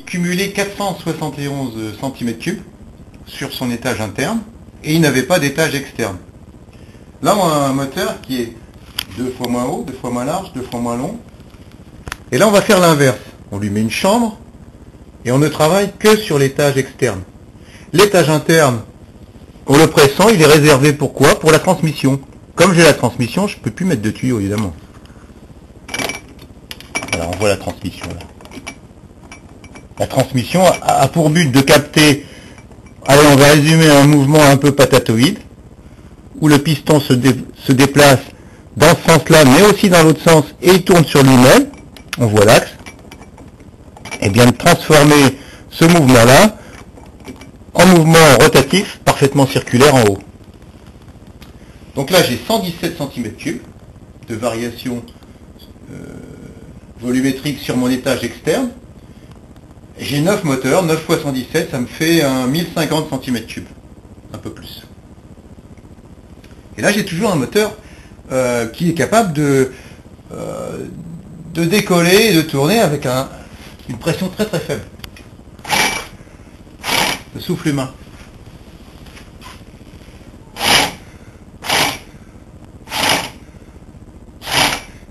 cumulé 471 cm3 sur son étage interne et il n'avait pas d'étage externe. Là on a un moteur qui est 2 fois moins haut, 2 fois moins large, 2 fois moins long. Et là on va faire l'inverse. On lui met une chambre et on ne travaille que sur l'étage externe. L'étage interne, en le pressant, il est réservé pour quoi? Pour la transmission. Comme j'ai la transmission, je ne peux plus mettre de tuyau évidemment. Voilà, on voit la transmission là. La transmission a pour but de capter, allez on va résumer, un mouvement un peu patatoïde, où le piston se déplace dans ce sens-là, mais aussi dans l'autre sens, et il tourne sur lui-même, on voit l'axe, et bien de transformer ce mouvement-là en mouvement rotatif, parfaitement circulaire en haut. Donc là j'ai 117 cm3 de variation volumétrique sur mon étage externe. J'ai 9 moteurs, 9 fois 117, ça me fait un 1050 cm3, un peu plus. Et là j'ai toujours un moteur qui est capable de décoller et de tourner avec une pression très très faible. Le souffle humain.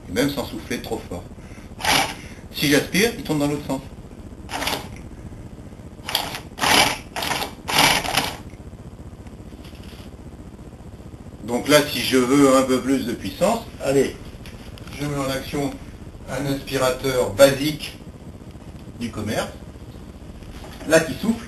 Et même sans souffler trop fort. Si j'aspire, il tourne dans l'autre sens. Donc là, si je veux un peu plus de puissance, allez, je mets en action un aspirateur basique du commerce, là qui souffle.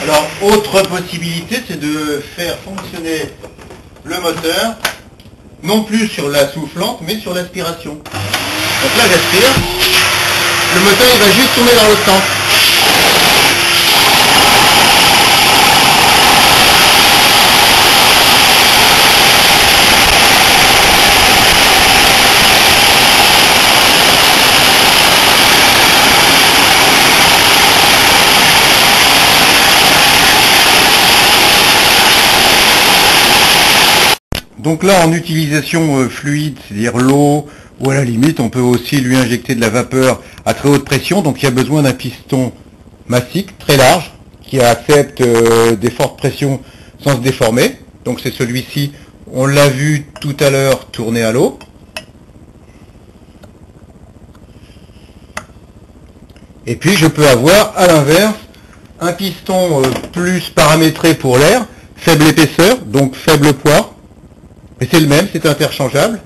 Alors, autre possibilité, c'est de faire fonctionner le moteur, non plus sur la soufflante, mais sur l'aspiration. Donc là, j'aspire, le moteur il va juste tourner dans l'autre sens. Donc là, en utilisation fluide, c'est-à-dire l'eau, ou à la limite, on peut aussi lui injecter de la vapeur à très haute pression. Donc il y a besoin d'un piston massique, très large, qui accepte des fortes pressions sans se déformer. Donc c'est celui-ci, on l'a vu tout à l'heure tourner à l'eau. Et puis je peux avoir, à l'inverse, un piston plus paramétré pour l'air, faible épaisseur, donc faible poids. Mais c'est le même, c'est interchangeable.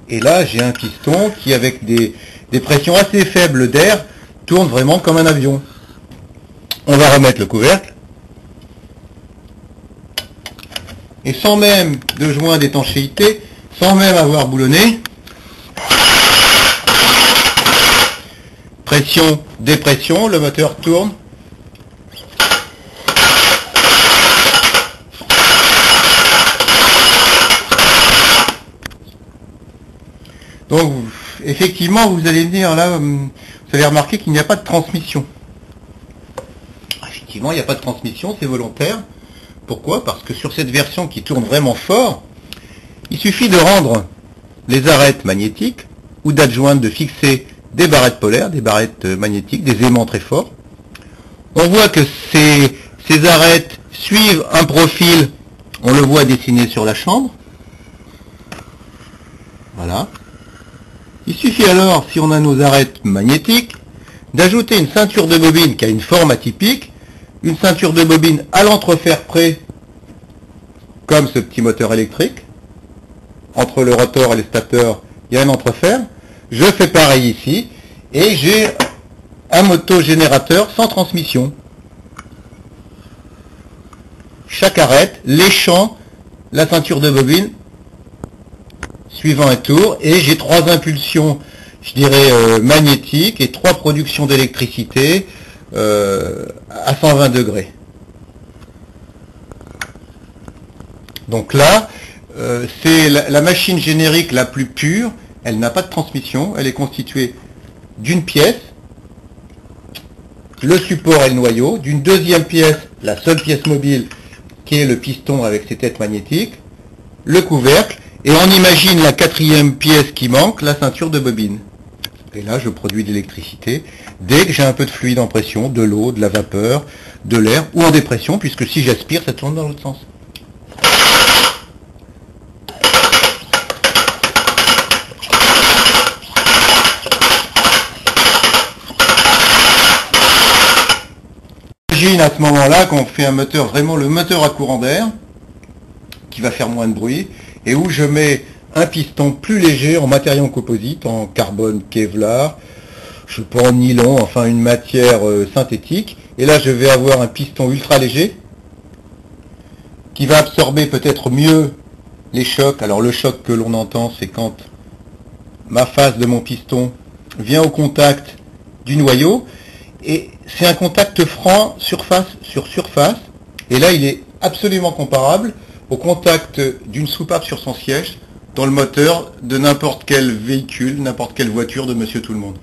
Et là, j'ai un piston qui, avec des pressions assez faibles d'air, tourne vraiment comme un avion. On va remettre le couvercle. Et sans même de joint d'étanchéité, sans même avoir boulonné, pression, dépression, le moteur tourne. Donc, effectivement, vous allez venir là, vous allez remarquer qu'il n'y a pas de transmission. Effectivement, il n'y a pas de transmission, c'est volontaire. Pourquoi? Parce que sur cette version qui tourne vraiment fort, il suffit de rendre les arêtes magnétiques ou d'adjoindre, de fixer des barrettes polaires, des barrettes magnétiques, des aimants très forts. On voit que ces arêtes suivent un profil On le voit dessiné sur la chambre. Voilà. Il suffit alors, si on a nos arêtes magnétiques, d'ajouter une ceinture de bobine qui a une forme atypique, une ceinture de bobine à l'entrefer près, comme ce petit moteur électrique. Entre le rotor et le stateur, il y a un entrefer. Je fais pareil ici, et j'ai un motogénérateur sans transmission. Chaque arête léchant la ceinture de bobine suivant un tour, et j'ai 3 impulsions, je dirais, magnétiques, et 3 productions d'électricité à 120 degrés. Donc là, c'est la machine générique la plus pure. Elle n'a pas de transmission, elle est constituée d'une pièce, le support et le noyau, d'une deuxième pièce, la seule pièce mobile qui est le piston avec ses têtes magnétiques, le couvercle, et on imagine la 4e pièce qui manque, la ceinture de bobine. Et là, je produis de l'électricité dès que j'ai un peu de fluide en pression, de l'eau, de la vapeur, de l'air, ou en dépression, puisque si j'aspire, ça tourne dans l'autre sens. J'imagine à ce moment-là qu'on fait un moteur, vraiment le moteur à courant d'air, qui va faire moins de bruit, et où je mets un piston plus léger en matériau composite, en carbone Kevlar, je sais pas, en nylon, enfin une matière synthétique, et là je vais avoir un piston ultra léger, qui va absorber peut-être mieux les chocs. Alors le choc que l'on entend, c'est quand ma face de mon piston vient au contact du noyau, et c'est un contact franc surface sur surface, et là il est absolument comparable au contact d'une soupape sur son siège dans le moteur de n'importe quel véhicule, n'importe quelle voiture de Monsieur Tout-le-Monde.